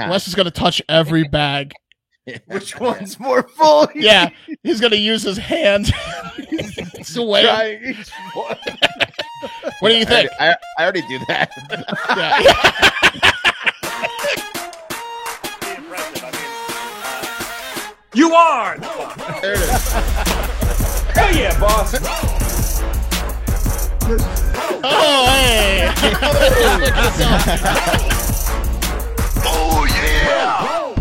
Wes is going to touch every bag. Which one's more full? Yeah, he's going to use his hand to weigh Trying each one. What do you think? I already do that. You are. There it is. Hell yeah, boss. Oh, hey. Oh yeah.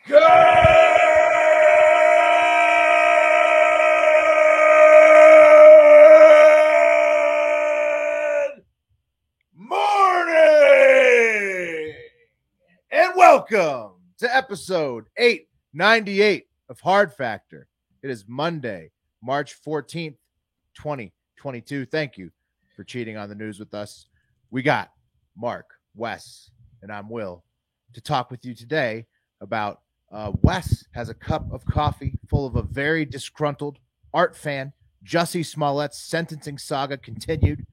Good morning And welcome to episode 898 of Hard Factor. It is Monday, March 14th, 2022. Thank you for cheating on the news with us. We got Mark, Wes, and I'm Will to talk with you today about Wes has a cup of coffee full of a very disgruntled art fan. Jussie Smollett's sentencing saga continued,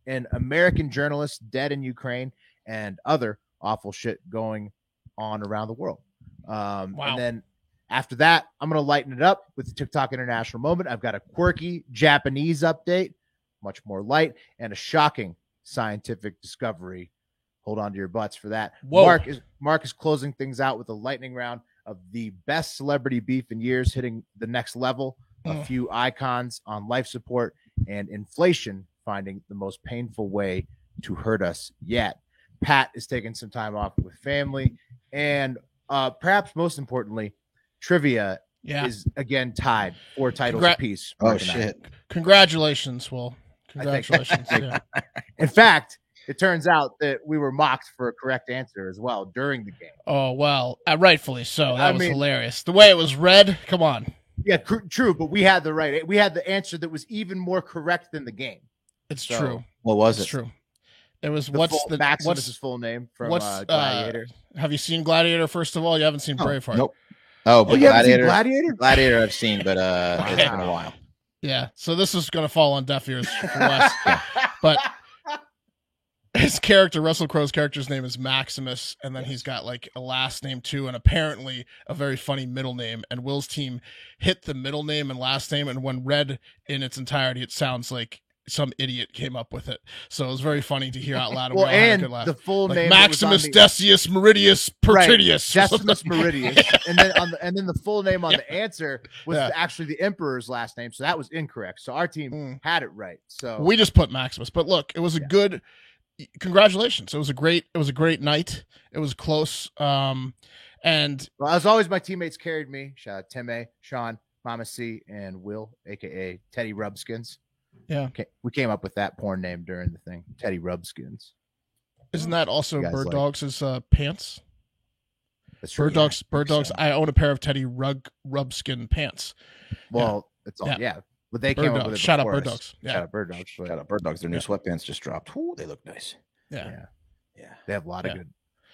and American journalists dead in Ukraine, and other awful shit going on around the world. And then after that, I'm going to lighten it up with the TikTok International Moment. I've got a quirky Japanese update, much more light, and a shocking scientific discovery. Hold on to your butts for that. Whoa. Mark is closing things out with a lightning round of the best celebrity beef in years, hitting the next level. A few icons on life support, and inflation finding the most painful way to hurt us yet. Pat is taking some time off with family, and perhaps most importantly, trivia is again tied 4 titles apiece. Oh shit! Congratulations, Will. Congratulations. Yeah. In fact, it turns out that we were mocked for a correct answer as well during the game. Oh, well, rightfully so. That was hilarious. The way it was read, come on. Yeah, true, but we had the answer that was even more correct than the game. It's true. What was It's it? true. It was Maximus' full name from Gladiator. Have you seen Gladiator? First of all, you haven't seen Braveheart. Nope. Oh, but you haven't seen Gladiator? Gladiator I've seen, but it's been a while. Yeah, so this is going to fall on deaf ears for Wes. But his character, Russell Crowe's character's name is Maximus, and then he's got like a last name too, and apparently a very funny middle name. And Will's team hit the middle name and last name, and when read in its entirety, it sounds like some idiot came up with it. So it was very funny to hear out loud. Well, and the full like name Maximus Decius Meridius Pertidius. Right. Decimus Meridius, and then the full name on the answer was actually the Emperor's last name, so that was incorrect. So our team had it right. So we just put Maximus, but look, it was a good. Congratulations! It was a great night. It was close. And as always, my teammates carried me. Shout out Time, Sean, Mama C, and Will, aka Teddy Rubskins. Yeah, okay. We came up with that porn name during the thing. Teddy Rubskins. Isn't that also Bird Dogs' pants? That's true. Bird Dogs. I own a pair of Teddy Rubskin pants. Well, it's all but they came up with it. Shout out Bird Dogs. Yeah. Shout out Bird Dogs. Shout out Bird Dogs. Their new sweatpants just dropped. Ooh, they look nice. Yeah. They have a lot of good.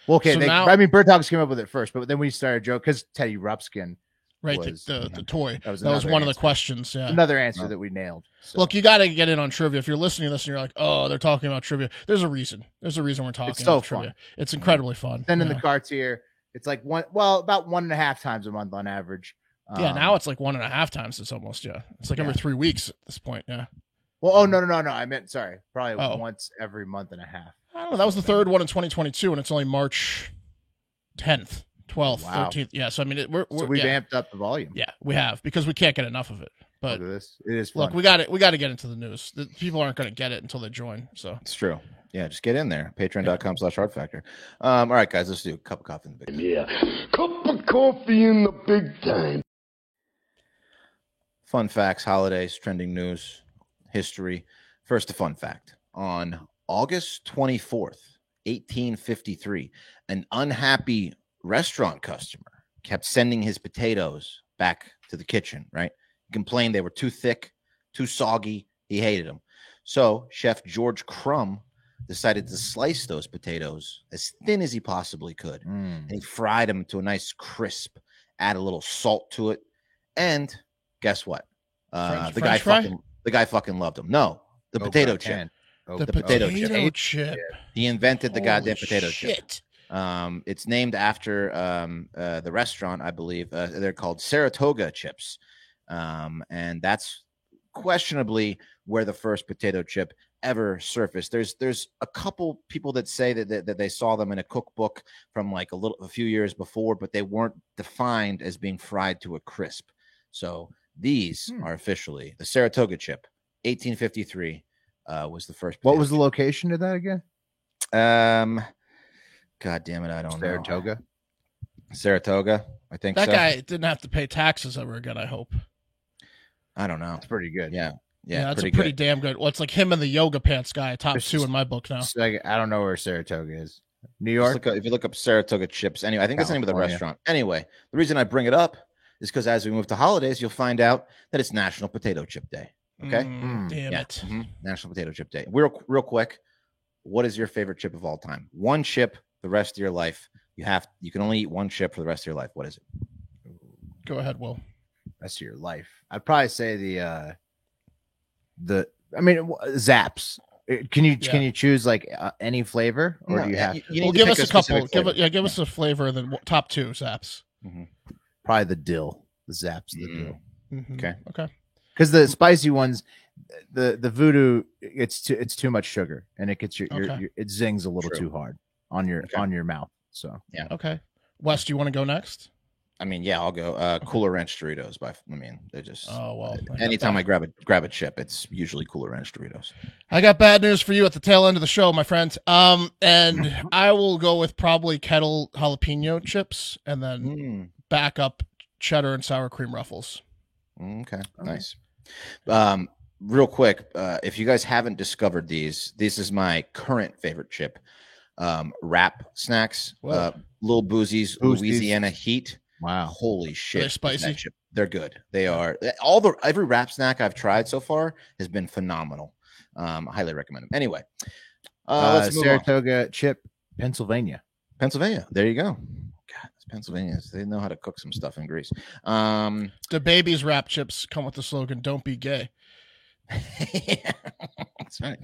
Well, okay. So Bird Dogs came up with it first, but then we started joke because Teddy Rubskin. Right, was, the toy. That was one of the questions. Yeah, another answer that we nailed. So. Look, you got to get in on trivia. If you're listening to this and you're like, "Oh, they're talking about trivia," there's a reason. There's a reason we're talking about trivia. It's incredibly fun. Then in the car tier, it's like about 1.5 times a month on average. Yeah, now it's like 1.5 times. It's almost It's like every 3 weeks at this point. Yeah. Well, no. I meant probably once every month and a half. I don't know. That was the third one in 2022, and it's only March 10th. 12th, 13th. Yeah, so I mean, we've amped up the volume. Yeah, we have, because we can't get enough of it. But look at this. It is fun. Look, we got to get into the news. The people aren't going to get it until they join. So it's true. Yeah, just get in there. Patreon.com/hardfactor. All right, guys, let's do a cup of coffee in the big time. Yeah, cup of coffee in the big time. Fun facts, holidays, trending news, history. First, a fun fact. On August 24th, 1853, an unhappy restaurant customer kept sending his potatoes back to the kitchen, right? He complained they were too thick, too soggy. He hated them. So Chef George Crumb decided to slice those potatoes as thin as he possibly could. And he fried them to a nice crisp, add a little salt to it. And guess what? The guy fucking loved them. No, the potato chip. The potato chip. He invented the goddamn potato chip. It's named after the restaurant, I believe. They're called Saratoga chips, and that's questionably where the first potato chip ever surfaced. There's a couple people that say that they saw them in a cookbook from like a few years before, but they weren't defined as being fried to a crisp. So these are officially the Saratoga chip. 1853 was the first. What was the location of that again? God damn it, I don't know. Saratoga, I think That so. guy didn't have to pay taxes ever again, I hope. I don't know. It's pretty good. Yeah, That's pretty damn good. Well, it's like him and the yoga pants guy, top It's two just- in my book now. It's like, I don't know where Saratoga is. New Just York. if you look up Saratoga chips, anyway, I think that's the name of the California. restaurant. Anyway, the reason I bring it up is because as we move to holidays, you'll find out that it's National Potato Chip Day. Okay, Damn Yeah. it. National Potato Chip Day. Real quick, what is your favorite chip of all time? One chip the rest of your life. You can only eat one chip for the rest of your life. What is it? Go ahead, Will. Rest of your life. I'd probably say Zaps. Can you choose like any flavor, or No, do you have you Well, need to give pick us a couple. specific flavor. Give us a flavor of the top two zaps. probably the dill, the Zaps, the dill? Mhm. Okay. Okay. Because the spicy ones, the voodoo, it's too much sugar, and it gets Okay. it zings a little True. too hard on your Okay. mouth. So Okay. Wes, do you want to go next? I mean, yeah, I'll go. Cooler Ranch Doritos. They're just. Oh well. Anytime I grab a chip, it's usually Cooler Ranch Doritos. I got bad news for you at the tail end of the show, my friend. And I will go with probably kettle jalapeno chips, and then back up cheddar and sour cream ruffles. Okay, nice. Real quick, if you guys haven't discovered these, this is my current favorite chip. Wrap snacks, Whoa. Little Boozies, Boosties. Louisiana Heat. wow, Holy shit! they is spicy? that chip. They're good. They are. Every wrap snack I've tried so far has been phenomenal. I highly recommend them. Anyway, let's move on. Saratoga chip, Pennsylvania. Pennsylvania. There you go. God, Pennsylvania. They know how to cook some stuff in Greece. The baby's wrap chips come with the slogan "Don't be gay." That's right.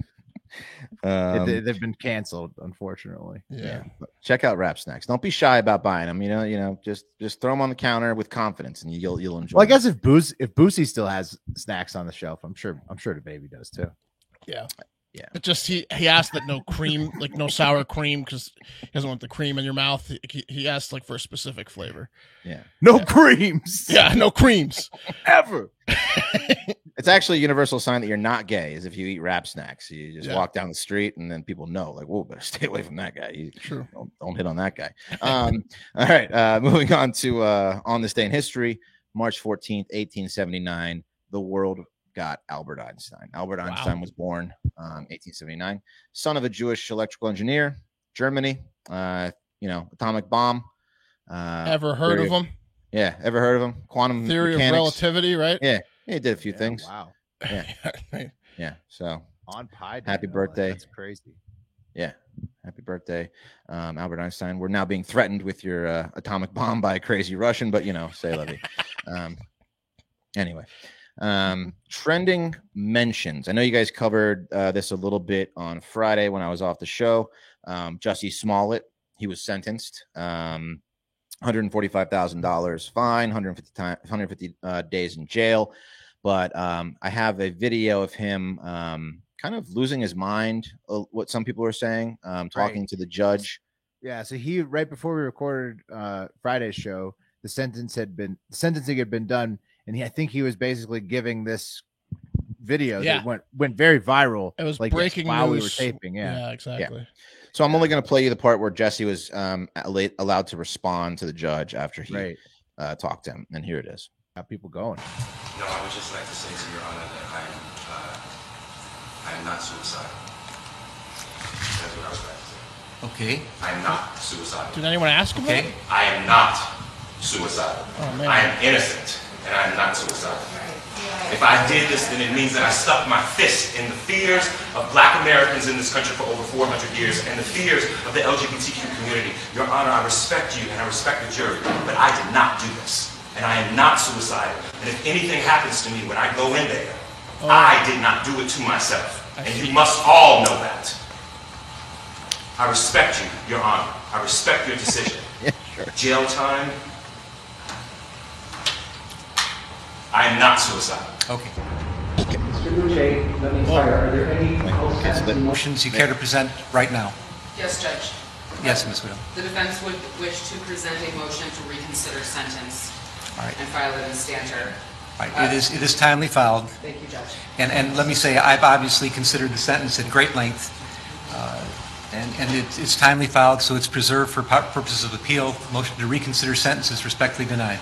They've been canceled, unfortunately. Yeah. Check out Wrap Snacks. Don't be shy about buying them. Just throw them on the counter with confidence, and you'll enjoy. Well, I them. guess if Boosie still has snacks on the shelf, I'm sure the baby does too. Yeah. Yeah. It just he asked that no cream, like no sour cream, because he doesn't want the cream in your mouth. He asked like for a specific flavor. Yeah. No creams. Yeah, no creams. Ever. It's actually a universal sign that you're not gay is if you eat Wrap Snacks. You just Yeah. walk down the street, and then people know, like, whoa, better stay away from that guy. True. Don't hit on that guy. All right. Moving on to on this day in history, March 14th, 1879, the world got Albert Einstein. Albert Einstein was born 1879, son of a Jewish electrical engineer, Germany. Atomic bomb. Ever heard of him? Yeah, ever heard of him? Quantum Theory mechanics. of relativity, right? Yeah, he did a few things. Wow. Yeah, so On Pi Day. Happy no, birthday. That's crazy. yeah, happy birthday, Albert Einstein. We're now being threatened with your atomic bomb by a crazy Russian, but say levy. Anyway, trending mentions. I know you guys covered this a little bit on Friday when I was off the show. Jussie Smollett, he was sentenced. $145,000 fine, 150 days in jail. But I have a video of him kind of losing his mind, what some people are saying, talking to the judge. Yeah. So right before we recorded Friday's show, the sentencing had been done, and I think he was basically giving this video that went very viral. It was like breaking while news. we were taping. Yeah. Exactly. So I'm only going to play you the part where Jesse was allowed to respond to the judge after he talked to him. And here it is. Got people going. No, I would just like to say to Your Honor that I am not suicidal. That's what I was about to say. Okay. I am not suicidal. Did anyone ask him Okay. that? I am not suicidal. Oh, man. I am innocent, and I am not suicidal. If I did this, then it means that I stuck my fist in the fears of Black Americans in this country for over 400 years and the fears of the LGBTQ community. Your Honor, I respect you and I respect the jury, but I did not do this. And I am not suicidal. And if anything happens to me when I go in there, I did not do it to myself. And you must all know that. I respect you, Your Honor. I respect your decision. Yeah, sure. Jail time. I am not suicidal. Okay. Mr. Boucher, let me inquire, are there any so that- Motions you care to present right now? Yes, Judge. Yes, Ms. Widow. The defense would wish to present a motion to reconsider sentence All right. and file it in stanter. All right. It is timely filed. Thank you, Judge. And let me say, I've obviously considered the sentence at great length, and it's timely filed, so it's preserved for purposes of appeal. Motion to reconsider sentence is respectfully denied.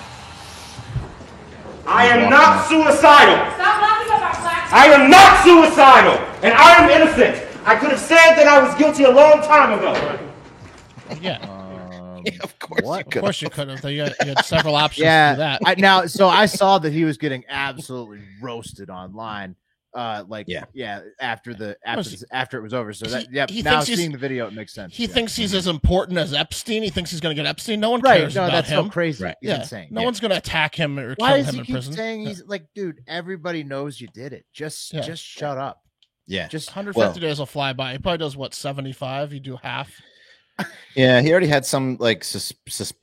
I am not suicidal. Stop laughing about blacks. I am not suicidal, and I am innocent. I could have said that I was guilty a long time ago. Yeah, Yeah, of course. What? You of could. course you could have. You had several options to do Yeah. that. So I saw that he was getting absolutely roasted online. Yeah. After it was over. So He- that he now thinks he's- seeing the video, it makes sense. He Yeah. thinks he's as important as Epstein. He thinks he's going to get Epstein. No one right. cares No, about that's him. so crazy. Right. He's Yeah, insane. no one's going to attack him or Why kill does him he in keep prison. saying he's like, dude? Everybody knows you did it. Just shut up. Yeah. Just 150 days will fly by. He probably does what, 75? You do half. Yeah, he already had some like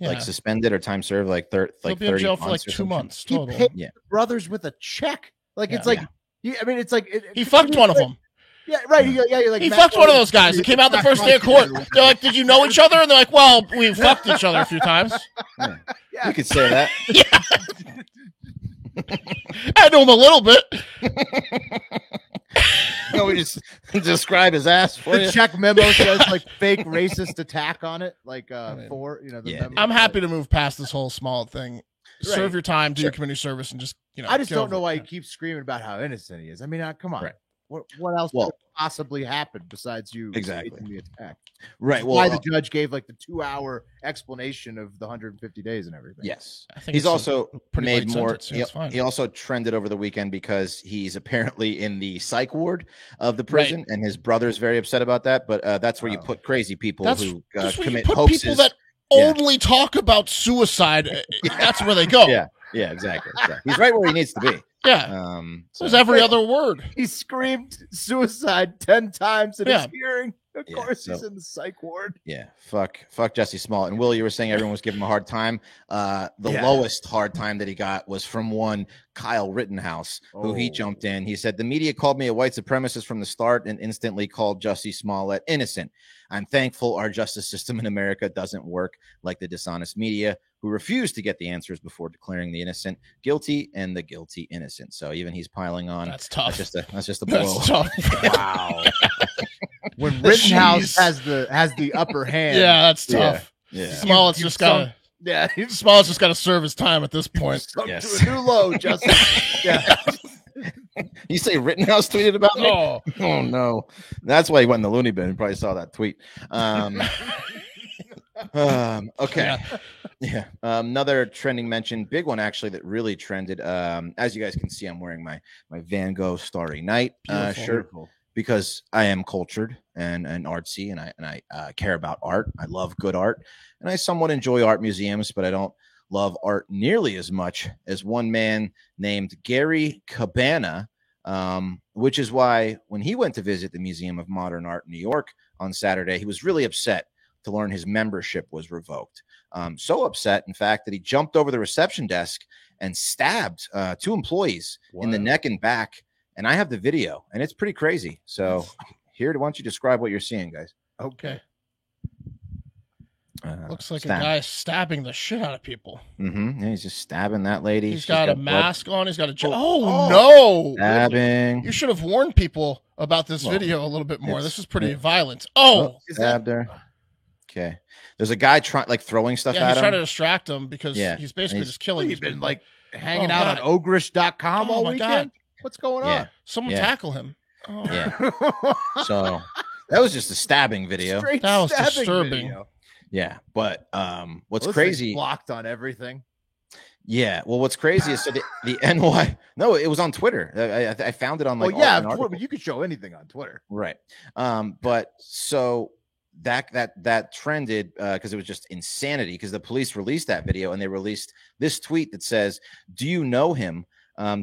Yeah. like suspended or time served like He'll 30 be in jail for like months or 2 something. months He total. paid Yeah. the brothers with a check. Like Yeah. it's like, I mean, it's like He fucked one of them. Yeah, right. You're like He Matt fucked one of Ryan. those guys. It came out the first day of court. They're like, "Did you know each other?" And they're like, "Well, we fucked each other a few times." Yeah. Yeah. You could say that. I know him a little bit. No, we just describe his ass for The you. check memo says like fake racist attack on it, like mean, for the yeah. memo. I'm happy to move past this whole small thing. Right. Serve your time, do Sure. your community service, and just I just get don't over know it. why he keeps screaming about how innocent he is. I mean, come on. Right. What else Well- could possibly happen besides you Exactly. making the attack? Right. Why Well, the judge gave like the 2-hour explanation of the 150 days and everything. yes. I think He's it's a also pretty made light more. sentence. Yeah, it's fine. He also trended over the weekend because he's apparently in the psych ward of the prison, and his brother's very upset about that. But that's where you put crazy people That's who just where you commit put hoaxes. people that Yeah. only talk about suicide. That's where they go. Yeah. Yeah, exactly. He's right where he needs to be. Yeah. So- There's every other word. He screamed suicide 10 times in Yeah. his hearing. Of Yeah, course, he's so- in the psych ward. Yeah, fuck Jesse Smollett. And Will, you were saying everyone was giving him a hard time. The Yeah. lowest hard time that he got was from one Kyle Rittenhouse, who he Oh. jumped in. He said, "The media called me a white supremacist from the start and instantly called Jesse Smollett innocent. I'm thankful our justice system in America doesn't work like the dishonest media who refuse to get the answers before declaring the innocent guilty and the guilty innocent." So even he's piling on. That's tough. That's just a blow. That's tough. Wow. When Rittenhouse Jeez. has the upper hand. Yeah, that's Yeah. tough. Yeah. Smollett's You just gotta. Yeah, he's Smollett's just gotta serve his time at this point. sunk Yes. to a new low, Justin. Yeah. You say Rittenhouse tweeted about me? Oh, Oh no, that's why he went in the loony bin. You probably saw that tweet. Okay, yeah. Another trending mention, big one actually that really trended. As you guys can see, I'm wearing my Van Gogh Starry Night shirt because I am cultured and artsy, and I care about art. I love good art, and I somewhat enjoy art museums, but I don't love art nearly as much as one man named Gary Cabana. Which is why when he went to visit the Museum of Modern Art in New York on Saturday, he was really upset to learn his membership was revoked. So upset, in fact, that he jumped over the reception desk and stabbed 2 employees in the neck and back. And I have the video, and it's pretty crazy. So here, why don't you describe what you're seeing, guys? okay. Looks like stab. a guy stabbing the shit out of people. Mm-hmm. Yeah, he's just stabbing that lady. He's She's got a blood mask on. He's got a. Oh. No! Stabbing. You should have warned people about this Well, video a little bit more. it's- This is pretty yeah. violent. Oh, Stabbed her. Okay. There's a guy throwing stuff yeah. at He's him. trying to distract him because Yeah, he's basically he's- just killing. You've these been people. like hanging Oh, out God. on ogrish.com Oh, all my weekend. God. What's going Yeah. on? Someone Yeah. tackle him. Oh. Yeah. So that was just a stabbing video. Straight That was stabbing disturbing. video. Yeah. But what's Well, this thing's crazy? blocked on everything. Yeah. Well, what's crazy is so the NY. No, it was on Twitter. I found it on like. Well, yeah, an article. you could show anything on Twitter. Right. But so that trended because it was just insanity because the police released that video and they released this tweet that says, "Do you know him?"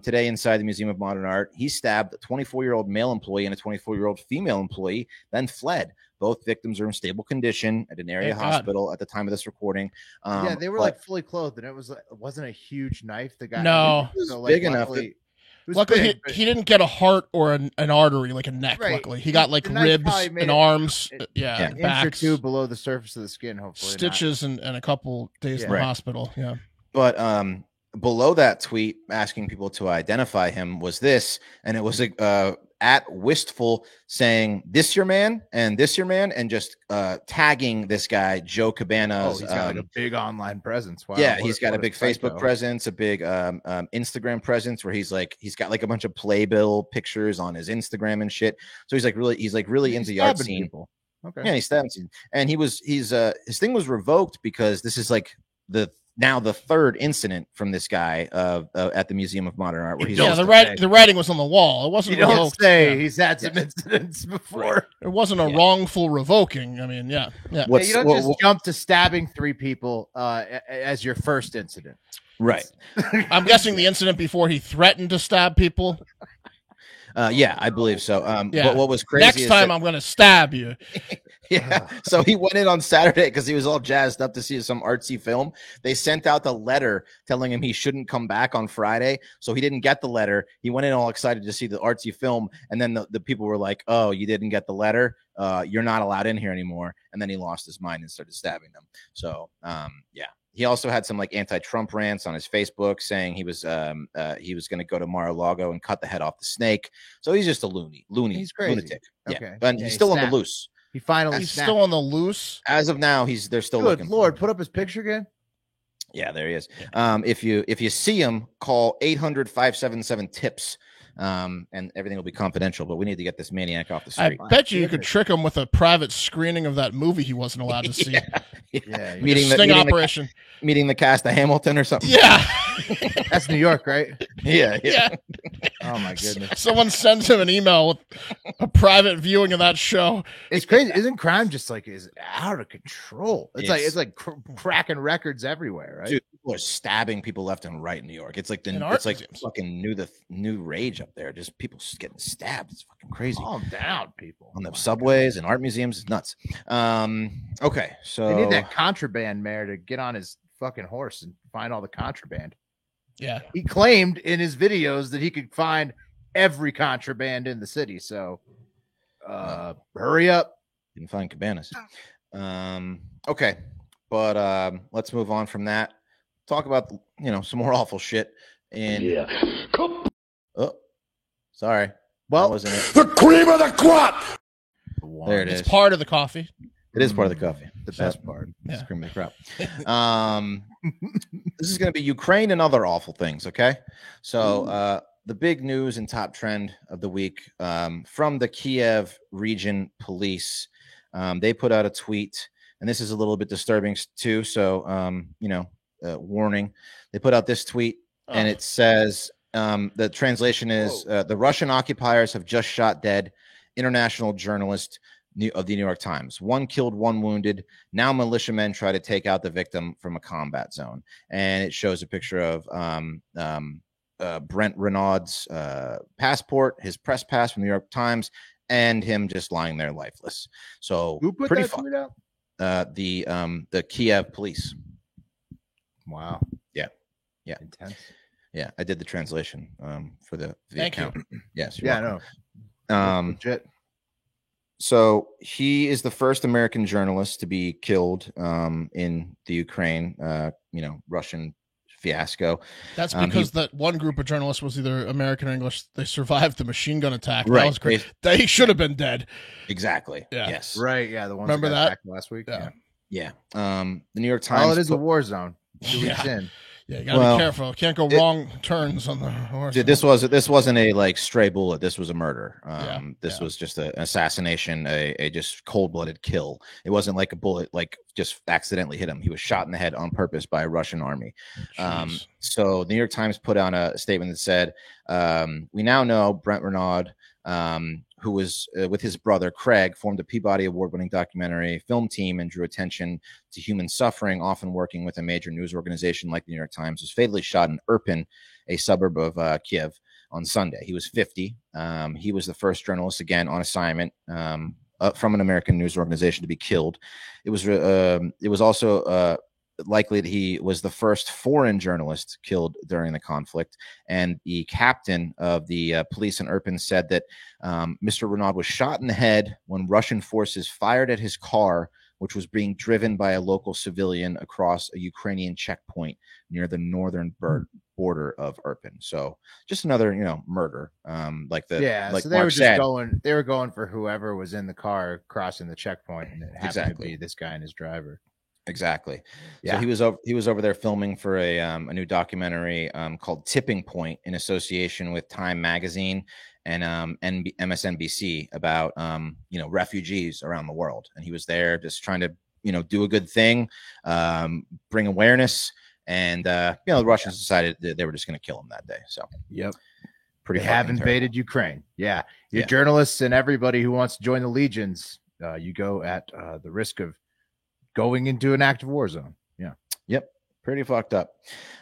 Today inside the Museum of Modern Art, he stabbed a 24-year-old male employee and a 24-year-old female employee, then fled. Both victims are in stable condition at an area Thank God. hospital at the time of this recording. Yeah, they were but like fully clothed, and it wasn't a huge knife. The guy, No. it was so, big enough luckily- that- it was Luckily, big, but- he didn't get a heart or an artery, like a neck. Right. Luckily, he got like The knife ribs probably made and it- arms. it- Yeah, an inch or backs, two below the surface of the skin. Hopefully, not. stitches, and a couple days in Yeah. the Right. hospital. Yeah. But below that tweet asking people to identify him was this, and it was at Wistful saying this your man and this your man, and just tagging this guy Joe Cabanas. He's got like a big online presence. Wow. Yeah, What he's got a big psycho. Facebook presence, a big Instagram presence, where he's got like a bunch of playbill pictures on his Instagram and shit. So he's really into the art stabbing scene. people. Okay. Yeah, he's 17, and his thing was revoked because this is like now the third incident from this guy at the Museum of Modern Art where he's Yeah, also- the writing was on the wall. It wasn't You don't revoked. say Yeah. he's had some incidents before. It wasn't a Yeah. wrongful revoking. I mean, yeah. Yeah, you don't just jump to stabbing 3 people as your first incident. right. I'm guessing the incident before he threatened to stab people. Yeah, I believe so. Yeah. But what was crazy Next is time that- I'm going to stab you. yeah. So he went in on Saturday because he was all jazzed up to see some artsy film. They sent out the letter telling him he shouldn't come back on Friday. So he didn't get the letter. He went in all excited to see the artsy film. And then the people were like, oh, you didn't get the letter. You're not allowed in here anymore. And then he lost his mind and started stabbing them. So, yeah. He also had some like anti-Trump rants on his Facebook saying he was going to go to Mar-a-Lago and cut the head off the snake. So he's just a loony. He's crazy. Lunatic. Yeah. Okay. And Yeah, he's he still on snapped. the loose. He finally He's snapped. still on the loose. As of now, they're still Good looking. Lord, put up his picture again. Yeah, there he is. If you see him, call 800-577-TIPS. And everything will be confidential, but we need to get this maniac off the I street. bet you could trick him with a private screening of that movie he wasn't allowed to see. Yeah, Meeting the, Sting meeting, operation. meeting the cast of Hamilton or something. Yeah. That's New York, right? Yeah. Yeah. Oh my goodness, Someone sends him an email with a private viewing of that show. it's crazy. Isn't crime just like is out of control? It's It's- like cracking records everywhere, right? Dude, people are stabbing people left and right in New York. It's like In art it's like museums. fucking new rage up there. Just people just getting stabbed. It's fucking crazy. Calm down, people. On the subways and art museums, it's nuts. Okay, so They need that contraband mayor to get on his fucking horse and find all the contraband. Yeah. He claimed in his videos that he could find every contraband in the city. So, hurry up. didn't find Cabanas. Okay, but let's move on from that. Talk about some more awful shit. And oh, sorry, Well, that wasn't it. The cream of the crop. There it It's is. part of the coffee. It is part of the coffee. The best part. It's Yeah. cream of the crop. This is going to be Ukraine and other awful things. Okay, so the big news and top trend of the week from the Kiev region police. They put out a tweet, and this is a little bit disturbing too. So warning. They put out this tweet, and it says the translation is the Russian occupiers have just shot dead international journalist of the New York Times. 1 killed, 1 wounded. Now militiamen try to take out the victim from a combat zone. And it shows a picture of Brent Renaud's passport, his press pass from the New York Times, and him just lying there lifeless. So Who put pretty that fun. tweet out? The Kiev police. Wow. Yeah. Intense. Yeah, I did the translation for the Thank you. account. Yes. you're Yeah, welcome. no. Legit. So he is the first American journalist to be killed in the Ukraine, Russian fiasco. That's He- because that one group of journalists was either American or English. They survived the machine gun attack. Right. That was great. They should have been dead. Exactly. Yeah. Yes. Right. Yeah. The ones Remember got that? attacked last week. Yeah. Yeah. The New York Times. Oh, it is a put- war zone. 2 weeks Yeah. in. Yeah, you gotta Well, be careful. Can't go wrong turns on the horse. Dude, this wasn't a like stray bullet. This was a murder. This yeah. was just an assassination, a just cold-blooded kill. It wasn't like a bullet like just accidentally hit him. He was shot in the head on purpose by a Russian army. Jeez. So the New York Times put out a statement that said, we now know Brent Renaud, who was with his brother Craig, formed a Peabody Award-winning documentary film team and drew attention to human suffering, often working with a major news organization like the New York Times, was fatally shot in Irpin, a suburb of Kiev, on Sunday. He was 50. He was the first journalist, again, on assignment from an American news organization to be killed. It was also likely that he was the first foreign journalist killed during the conflict. And the captain of the police in Irpin said that Mr. Renaud was shot in the head when Russian forces fired at his car, which was being driven by a local civilian across a Ukrainian checkpoint near the northern border of Irpin. So just another, murder. Like the so they Mark were just said. they were going for whoever was in the car crossing the checkpoint, and it happened to be this guy and his driver. Exactly. Yeah. So he was over there filming for a new documentary called Tipping Point in association with Time Magazine and MSNBC about refugees around the world. And he was there just trying to do a good thing, bring awareness. And the Russians decided that they were just going to kill him that day. So They have invaded Ukraine. Yeah. Your journalists and everybody who wants to join the legions, you go at the risk of going into an active war zone. Yeah. Yep. Pretty fucked up.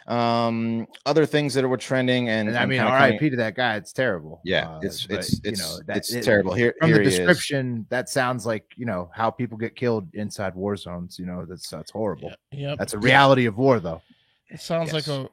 Other things that were trending, and I mean, RIP to that guy. It's terrible. Yeah, it's terrible. Here from here the he is. description, that sounds like how people get killed inside war zones. That's horrible. Yeah. That's a reality of war, though. It sounds like a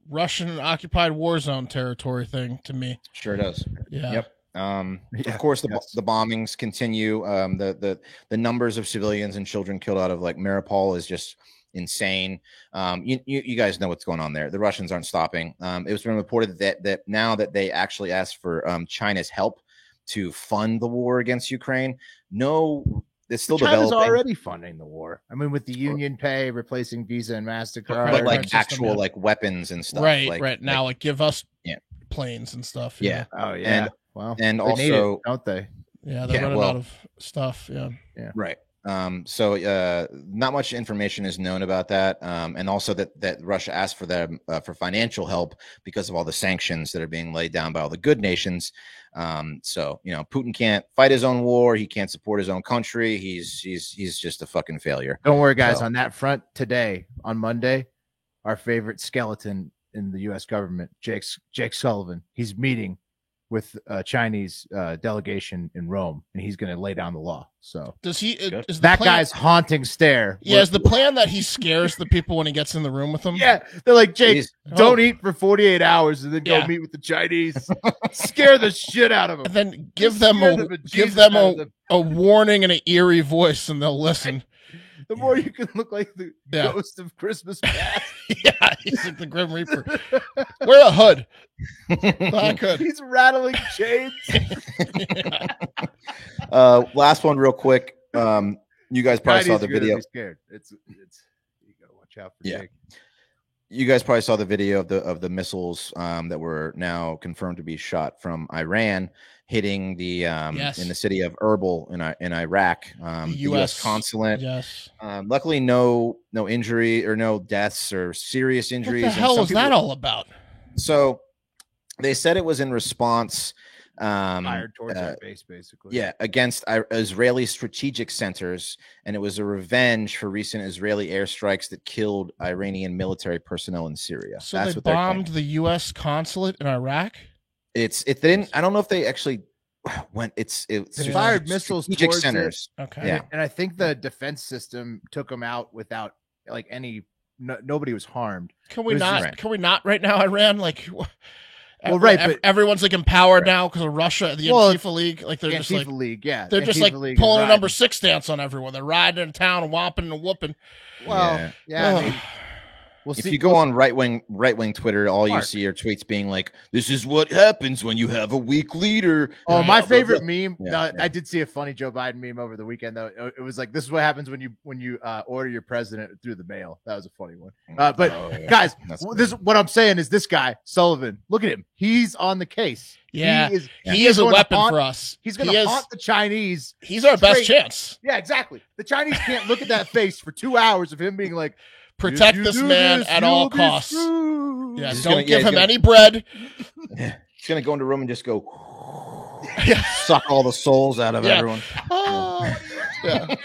Russian occupied war zone territory thing to me. Sure does. Yeah. Yep. Of course, the bombings continue. The numbers of civilians and children killed out of like Mariupol is just insane. You guys know what's going on there. The Russians aren't stopping. It was been reported that now that they actually asked for China's help to fund the war against Ukraine. No, it's still China's developing. already funding the war. I mean, with the Union Pay replacing Visa and MasterCard, but like actual like weapons and stuff. Right. Now, like give us planes and stuff. Yeah. Oh yeah. And they also, need it, don't they? Yeah, they're running out of stuff. Yeah. Right. So not much information is known about that. And also that Russia asked for them for financial help because of all the sanctions that are being laid down by all the good nations. So Putin can't fight his own war. He can't support his own country. He's just a fucking failure. Don't worry, guys. On that front, today on Monday, our favorite skeleton in the U.S. government, Jake Sullivan, he's meeting with a Chinese delegation in Rome, and he's going to lay down the law. So does he? Is that guy's haunting stare? Yeah, is the plan that he scares the people when he gets in the room with them? Yeah, they're like, Jake, don't eat for 48 hours and then go meet with the Chinese. Scare the shit out of them, and then give them a warning in an eerie voice, and they'll listen. The more you can look like the ghost of Christmas past. Yeah, he's like the Grim Reaper. Wear a hood. Black hood. He's rattling chains. Last one real quick. You guys probably saw the video. Scared. It's you gotta watch out for Jake. You guys probably saw the video of the missiles that were now confirmed to be shot from Iran hitting the in the city of Erbil in Iraq. The U.S. consulate. Yes. Luckily, no injury or no deaths or serious injuries. What the hell was that all about? So they said it was in response. Fired towards our base, basically. Yeah, against Israeli strategic centers, and it was a revenge for recent Israeli airstrikes that killed Iranian military personnel in Syria. So that's they what bombed the U.S. consulate in Iraq. They didn't. I don't know if they actually went. It's fired missiles strategic towards centers. Okay. Yeah, and I think the defense system took them out without like any. Nobody was harmed. Can we not? Can we not right now, Iran? Like. Well, right, but everyone's like empowered now because of Russia, the Antifa League. Like they're just like League, yeah. They're Antifa just like League pulling a number 6 stance on everyone. They're riding in town and whopping and whooping. Well, yeah. I mean, if you go on right wing Twitter, all you see are tweets being like, "This is what happens when you have a weak leader." Oh, my favorite meme. I did see a funny Joe Biden meme over the weekend though. It was like, "This is what happens when you order your president through the mail." That was a funny one. Guys, this is what I'm saying is this guy Sullivan. Look at him. He's on the case. Yeah, he is a weapon for us. He's going to haunt the Chinese. He's our best chance. Yeah, exactly. The Chinese can't look at that face for 2 hours of him being like, protect this man at all costs. Yeah, don't give him any bread. Yeah. He's going to go into a room and just go suck all the souls out of everyone. Yeah.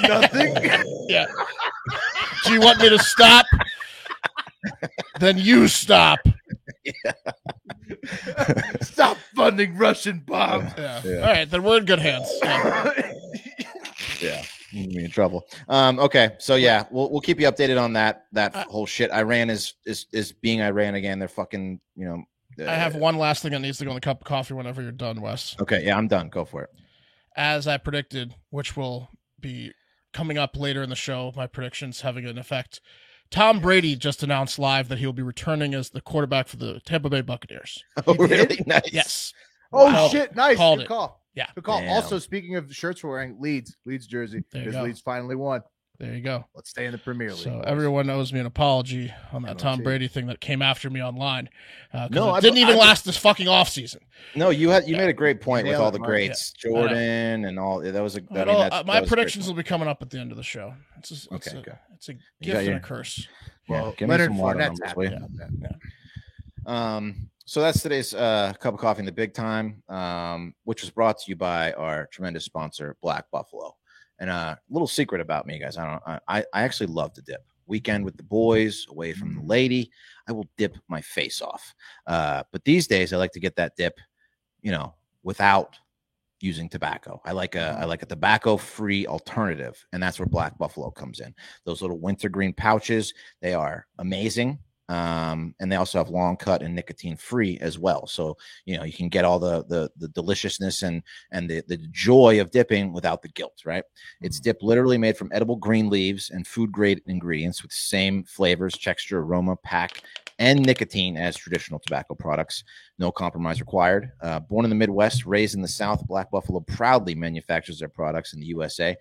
Nothing. Yeah. Do you want me to stop? Then you stop. Stop funding responding Russian bomb. Yeah. Yeah. All right, then we're in good hands. Yeah. Yeah, you'd be in trouble. Okay, so yeah, we'll keep you updated on that whole shit. Iran is being Iran again. They're fucking, I have one last thing that needs to go in the cup of coffee whenever you're done, Wes. Okay, yeah, I'm done. Go for it. As I predicted, which will be coming up later in the show, my predictions having an effect. Tom Brady just announced live that he'll be returning as the quarterback for the Tampa Bay Buccaneers. Oh, really? Nice. Yes. Oh Called shit! Nice. Called Good it. call. Yeah. Good call. Damn. Also, speaking of shirts we're wearing, Leeds jersey. There you Because go. Leeds finally won. There you go. Let's stay in the Premier League. So boys. everyone owes me an apology on that Tom MLT. Brady thing that came after me online. No, it didn't even last this fucking offseason. No, you made a great point with Nailed all it, the Mark. great Jordan and all. That was a. I mean, My that was a predictions great will be coming up at the end of the show. It's Okay, a good. gift got and your- a curse. point. Well, Give me Leonard some water Fournette's numbers, happy will you? about that. So that's today's cup of coffee in the big time, which was brought to you by our tremendous sponsor, Black Buffalo. And a little secret about me, guys. I actually love to dip. Weekend with the boys, away from the lady, I will dip my face off. But these days, I like to get that dip, without using tobacco. I like a tobacco-free alternative, and that's where Black Buffalo comes in. Those little wintergreen pouches, they are amazing. And they also have long cut and nicotine free as well. So, you can get all the deliciousness and the joy of dipping without the guilt, right? It's dip literally made from edible green leaves and food grade ingredients with the same flavors, texture, aroma, pack, and nicotine as traditional tobacco products. No compromise required. Born in the Midwest, raised in the South, Black Buffalo proudly manufactures their products in the USA.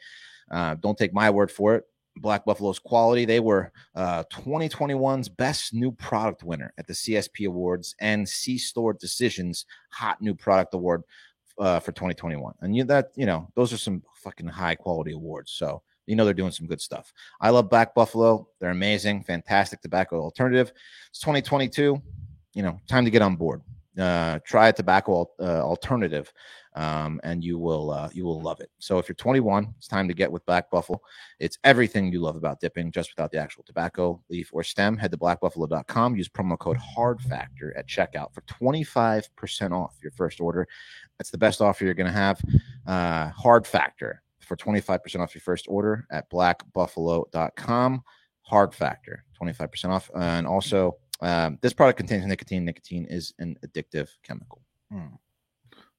Don't take my word for it. Black Buffalo's quality. They were 2021's best new product winner at the CSP Awards and C-Store Decisions Hot New Product Award for 2021. And those are some fucking high quality awards. So they're doing some good stuff. I love Black Buffalo. They're amazing, fantastic tobacco alternative. It's 2022. Time to get on board. Try a tobacco alternative, and you will love it. So if you're 21, it's time to get with Black Buffalo. It's everything you love about dipping, just without the actual tobacco, leaf, or stem. Head to blackbuffalo.com. Use promo code HARDFACTOR at checkout for 25% off your first order. That's the best offer you're going to have. Hard Factor for 25% off your first order at blackbuffalo.com. Hard Factor, 25% off. And also, this product contains nicotine. Nicotine is an addictive chemical.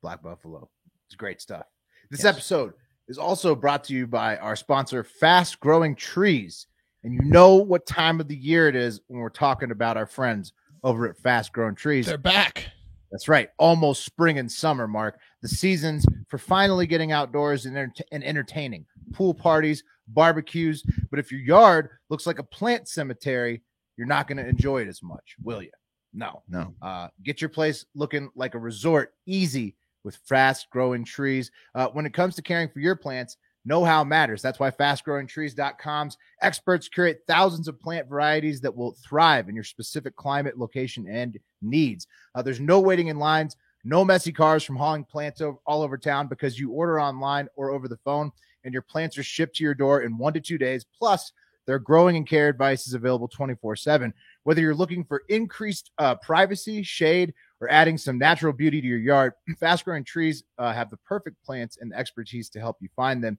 Black Buffalo. It's great stuff. This episode is also brought to you by our sponsor, Fast Growing Trees. And you know what time of the year it is when we're talking about our friends over at Fast Growing Trees. They're back. That's right. Almost spring and summer, Mark. The seasons for finally getting outdoors and entertaining. Pool parties, barbecues. But if your yard looks like a plant cemetery, you're not going to enjoy it as much, will you? No. Get your place looking like a resort easy with Fast Growing Trees. When it comes to caring for your plants, know-how matters. That's why FastGrowingTrees.com's experts curate thousands of plant varieties that will thrive in your specific climate, location, and needs. There's no waiting in lines, no messy cars from hauling plants all over town, because you order online or over the phone, and your plants are shipped to your door in 1 to 2 days. Plus, their growing and care advice is available 24/7. Whether you're looking for increased privacy, shade, or adding some natural beauty to your yard, Fast Growing Trees have the perfect plants and expertise to help you find them.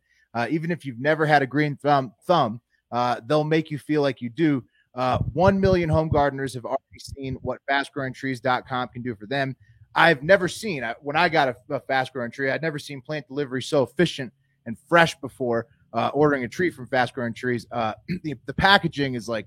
Even if you've never had a green thumb, they'll make you feel like you do. 1 million home gardeners have already seen what FastGrowingTrees.com can do for them. I've never seen, when I got a Fast Growing Tree, I'd never seen plant delivery so efficient and fresh before. Ordering a tree from Fast Growing Trees. The packaging is like,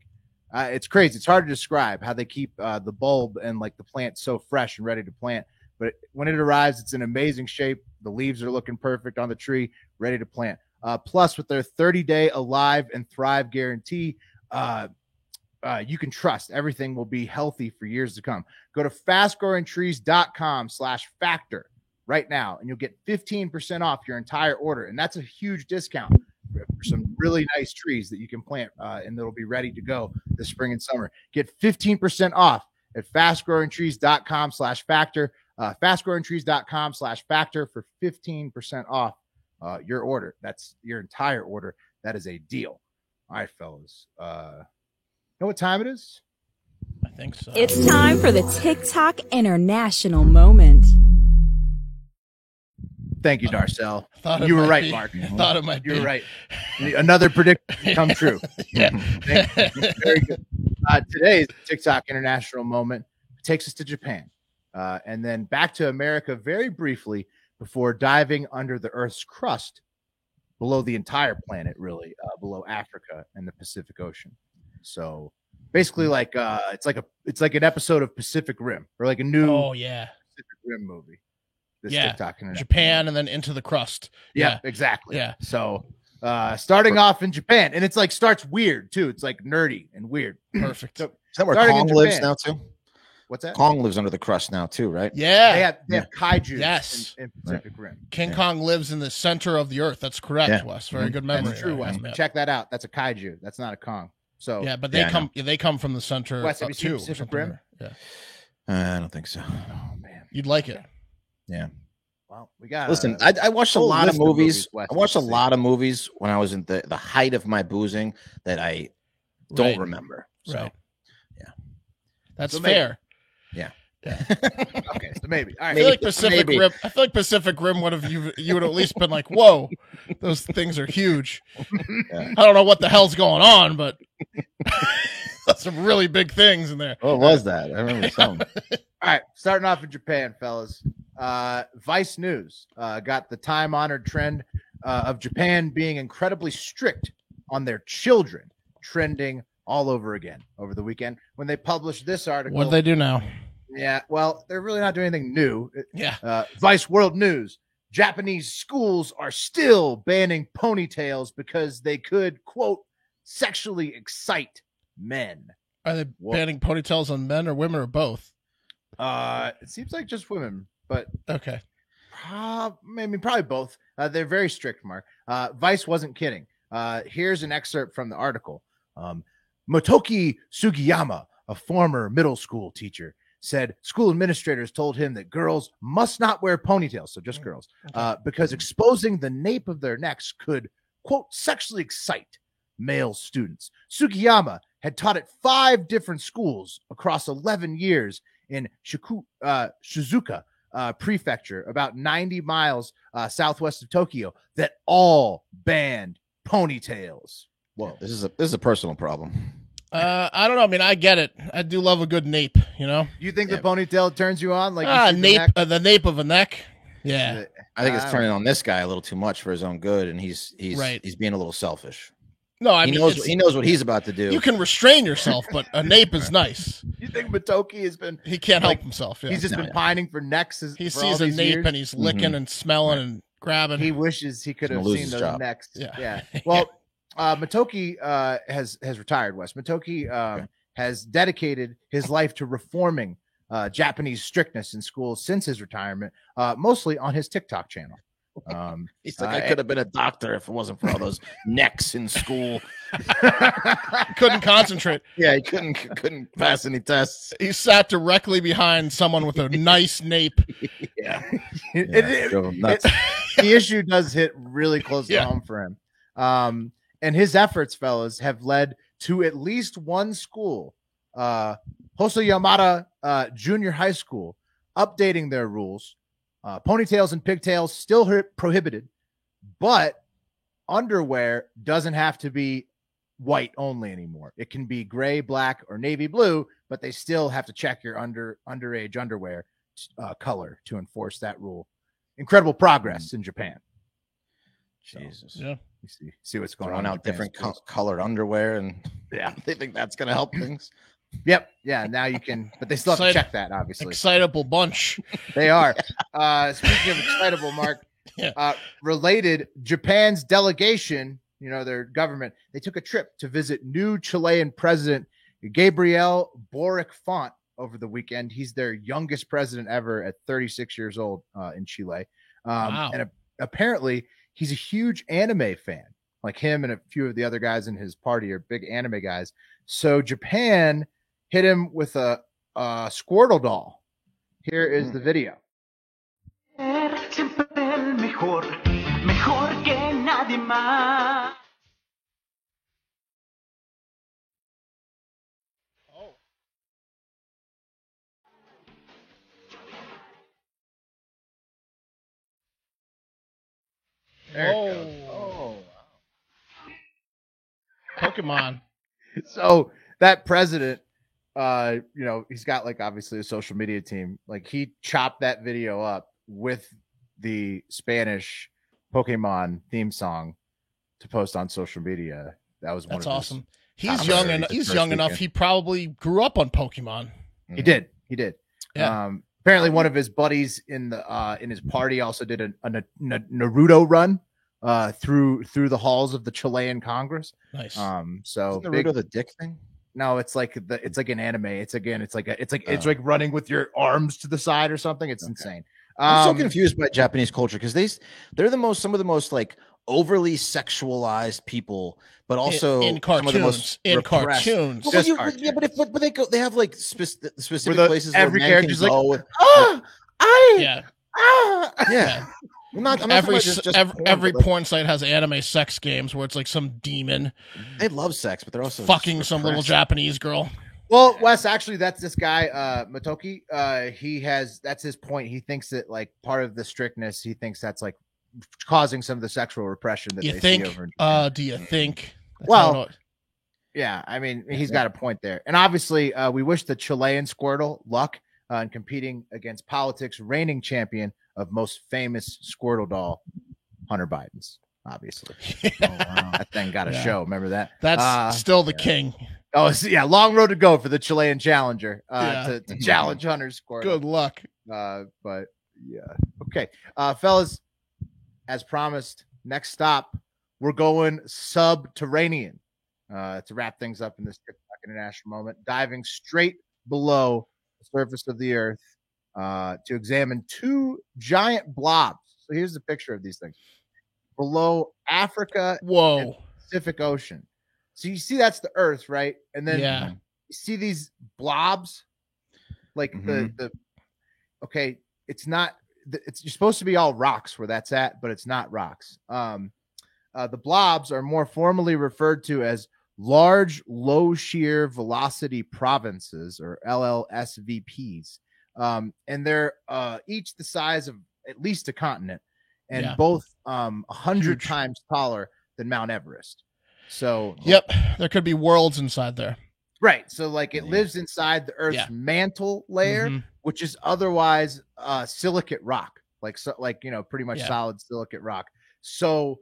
it's crazy. It's hard to describe how they keep the bulb and like the plant so fresh and ready to plant. But when it arrives, it's in amazing shape. The leaves are looking perfect on the tree, ready to plant. Plus, with their 30-day Alive and Thrive guarantee, you can trust everything will be healthy for years to come. Go to fastgrowingtrees.com/factor right now, and you'll get 15% off your entire order. And that's a huge discount for some really nice trees that you can plant and that'll be ready to go this spring and summer. Get 15% off at fastgrowingtrees.com/factor. Fastgrowingtrees.com/factor for 15% off your order. That's your entire order. That is a deal. All right, fellas. Know what time it is? I think so. It's time for the TikTok International Moment. Thank you, Darcel. Thought it You were might right, be. Mark. Thought it might You be. were right. Another prediction come true. Yeah. Very good. Today's TikTok International Moment takes us to Japan, and then back to America very briefly before diving under the Earth's crust below the entire planet, really, below Africa and the Pacific Ocean. So basically, like it's like an episode of Pacific Rim, or like a new Oh yeah. Pacific Rim movie. This Yeah. TikTok International Japan and then into the crust. Yeah, exactly. Yeah. So starting off in Japan, and it's like starts weird too. It's like nerdy and weird. Perfect. So Is that where starting in Kong lives Japan. now too? What's that? Kong lives under the crust now too, right? Yeah. They have kaiju Yes. in Pacific Rim. King Kong lives in the center of the earth. That's correct, Yeah. Wes. Very good memory. That's true, Wes. Yeah. Check that out. That's a kaiju. That's not a Kong. So Yeah, but they Yeah, I come from the center Wes, have you seen too. or Pacific something Rim? there. Yeah. I don't think so. oh man. You'd like it. Yeah. Well, we got Listen, I watched a whole lot of list of movies. movies Wes I watched a wants to see. lot of movies when I was in the height of my boozing that I don't Right. remember. So, Right. yeah. That's So maybe- fair. Okay, so maybe. All I right. feel like Pacific maybe. Rim. I feel like Pacific Rim would have you would have at least been like, "Whoa, those things are huge." Yeah. I don't know what the hell's going on, but that's some really big things in there. What was that? I remember something. All right, starting off in Japan, fellas. Vice News got the time-honored trend of Japan being incredibly strict on their children trending all over again over the weekend when they published this article. What do they do now? Yeah, well, they're really not doing anything new. Yeah. Vice World News. Japanese schools are still banning ponytails because they could, quote, sexually excite men. Are they What? banning ponytails on men or women or both? It seems like just women, but Okay. probably both. They're very strict, Mark. Vice wasn't kidding. Here's an excerpt from the article. Motoki Sugiyama, a former middle school teacher, said school administrators told him that girls must not wear ponytails, so just girls, because exposing the nape of their necks could, quote, sexually excite male students. Sugiyama had taught at 5 different schools across 11 years in Shizuoka Prefecture, about 90 miles southwest of Tokyo, that all banned ponytails. Whoa. This is a personal problem. I don't know. I mean, I get it. I do love a good nape, you know? You think the ponytail turns you on? Like you see the nape, neck? the nape of a neck. Yeah. I think it's turning on this guy a little too much for his own good, and he's Right. he's being a little selfish. No, I He mean, knows he knows what he's about to do. you can restrain yourself, but a nape is nice. You think Motoki has been? He can't Like, help himself. Yeah. He's just been pining for necks. He for all sees a these nape years. and he's licking and smelling and grabbing. He wishes he could He's have gonna lose seen his those job. necks. Yeah. Well, Motoki has retired. Wes Motoki has dedicated his life to reforming Japanese strictness in schools since his retirement, mostly on his TikTok channel. He's like, I could have been a doctor if it wasn't for all those necks in school. Couldn't concentrate. Yeah, he couldn't pass any tests. He sat directly behind someone with a nice nape. Yeah, It- drove him nuts. the issue does hit really close Yeah. to home for him. And his efforts, fellas, have led to at least one school, Hosoyamada Junior High School, updating their rules. Ponytails and pigtails still prohibited, but underwear doesn't have to be white only anymore. It can be gray, black, or navy blue, but they still have to check your underage underwear color to enforce that rule. Incredible progress in Japan. Jesus. Yeah. You see what's going Throwing on. in out Japan different schools. colored underwear, and yeah, they think that's gonna help things. Yep. Yeah. Now you can, but they still have to Excite- check that, obviously. Excitable bunch. They are. Speaking of excitable, Mark, Yeah. Related, Japan's delegation, their government, they took a trip to visit new Chilean president Gabriel Boric Font over the weekend. He's their youngest president ever at 36 years old in Chile. Wow. And apparently he's a huge anime fan. Like him and a few of the other guys in his party are big anime guys. So Japan hit him with a Squirtle doll. Here is the video. Siempre el mejor, mejor que nadie más. There Oh. it goes. Oh. Pokemon. So that president, he's got like obviously a social media team. Like he chopped that video up with the Spanish Pokemon theme song to post on social media. That was one That's of his awesome. He's top young priorities and he's first young enough. weekend. He probably grew up on Pokemon. He did. Yeah. Apparently one of his buddies in his party also did a Naruto run through the halls of the Chilean Congress. Nice. So Isn't Naruto the dick thing? No, it's like an anime. It's like running with your arms to the side or something. It's insane. I'm so confused by Japanese culture because they're some of the most like overly sexualized people, but also in some of the most cartoons. repressed- Just Well, cartoons. yeah, but they have like specific Where places every where men character's can like, go. Yeah. Yeah. I'm not Every talking about just every porn, but, like, porn site has anime sex games where it's like some demon they love sex, but they're also fucking just some little repressed. Japanese girl. Well, Wes, actually, that's this guy, Motoki. That's his point. He thinks that like part of the strictness, he thinks that's like causing some of the sexual repression that You they think? see over in Japan. Do you think? Well, yeah, I mean, he's got a point there. And obviously, we wish the Chilean Squirtle luck in competing against politics' reigning champion of most famous Squirtle doll, Hunter Biden's. Obviously, that thing got a Yeah. show. Remember that? That's still the king. Oh, so yeah, long road to go for the Chilean challenger Yeah. to challenge Hunter's Squirtle. Good luck. But yeah, okay, fellas. As promised, next stop, we're going subterranean to wrap things up in this TikTok International moment, diving straight below the surface of the earth to examine two giant blobs. So here's the picture of these things below Africa and Whoa. Pacific Ocean. So you see that's the earth, right? And then Yeah. you see these blobs, like okay, it's not. It's you're supposed to be all rocks where that's at, but it's not rocks. The blobs are more formally referred to as large low shear velocity provinces, or LLSVPs, and they're each the size of at least a continent, and Yeah. both 100 Huge. times taller than Mount Everest. So Yep. There could be worlds inside there. right, so like it lives inside the Earth's Yeah. mantle layer, Mhm. which is otherwise silicate rock, pretty much Yeah. solid silicate rock. So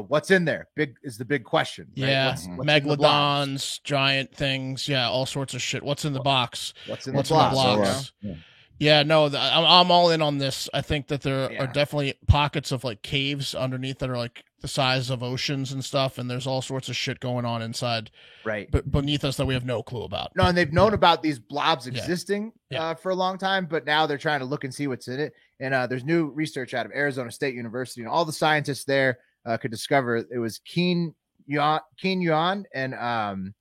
what's in there? Is the big question. Right? Yeah. What's in the blobs? Megalodons, giant things. Yeah. All sorts of shit. What's in the box? What's in What's the in the blobs? blobs? you know? Yeah, no, I'm all in on this. I think that there Yeah. are definitely pockets of like caves underneath that are like the size of oceans and stuff, and there's all sorts of shit going on inside, Right. beneath us that we have no clue about. No, and they've known about these blobs Yeah. existing Yeah. for a long time, but now they're trying to look and see what's in it. And there's new research out of Arizona State University, and all the scientists there could discover it was Keen Yuan and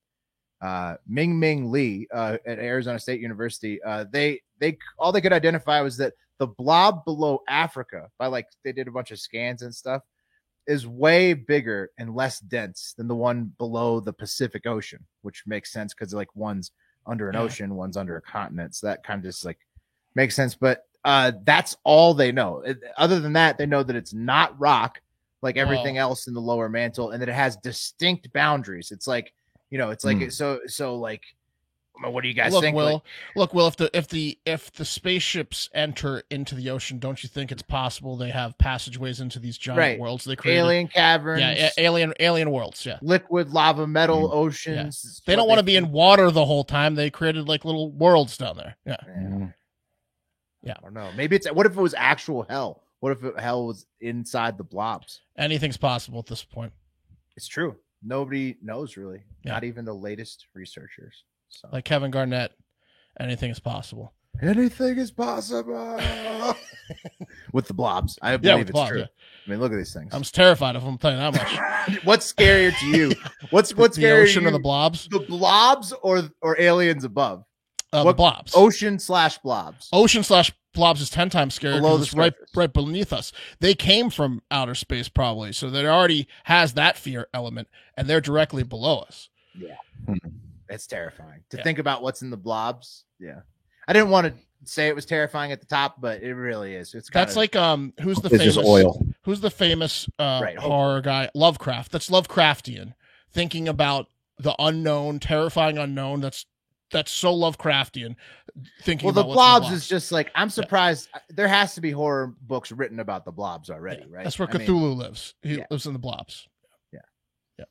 Ming Ming Lee at Arizona State University. All they could identify was that the blob below Africa, they did a bunch of scans and stuff, is way bigger and less dense than the one below the Pacific Ocean, which makes sense because like one's under an ocean, one's under a continent. So that kind of just like makes sense. But that's all they know. Other than that, they know that it's not rock like everything else in the lower mantle, and that it has distinct boundaries. It's like, it's like so like, what do you guys think? Will, if the spaceships enter into the ocean, don't you think it's possible they have passageways into these giant Right. worlds they created? Alien caverns, Yeah, alien worlds. Yeah, liquid lava metal oceans. is they what don't want to be in water the whole time. They created like little worlds down there. Yeah, I don't know. Maybe what if it was actual hell? What if hell was inside the blobs? anything's possible at this point. It's true. Nobody knows really. Yeah. Not even the latest researchers. So Like Kevin Garnett, anything is possible. anything is possible with the blobs. I believe with it's blobs, true. yeah. I mean, look at these things. I'm terrified of them. I'm telling you that much. What's scarier to you? What's The scarier ocean to or the you? blobs? The blobs or aliens above? The blobs. Ocean/blobs. Ocean/blobs is 10 times scarier Below because the it's right beneath us. They came from outer space probably, so that already has that fear element, and they're directly below us. Yeah. It's terrifying to think about what's in the blobs. Yeah. I didn't want to say it was terrifying at the top, but it really is. It's That's like who's the It's famous just oil. Who's the famous horror guy? Lovecraft. That's Lovecraftian. Thinking about the unknown, terrifying unknown. That's so Lovecraftian. Thinking the about Blobs is just like, I'm surprised. There has to be horror books written about the Blobs already, right? That's where Cthulhu lives. He lives in the Blobs. Yeah.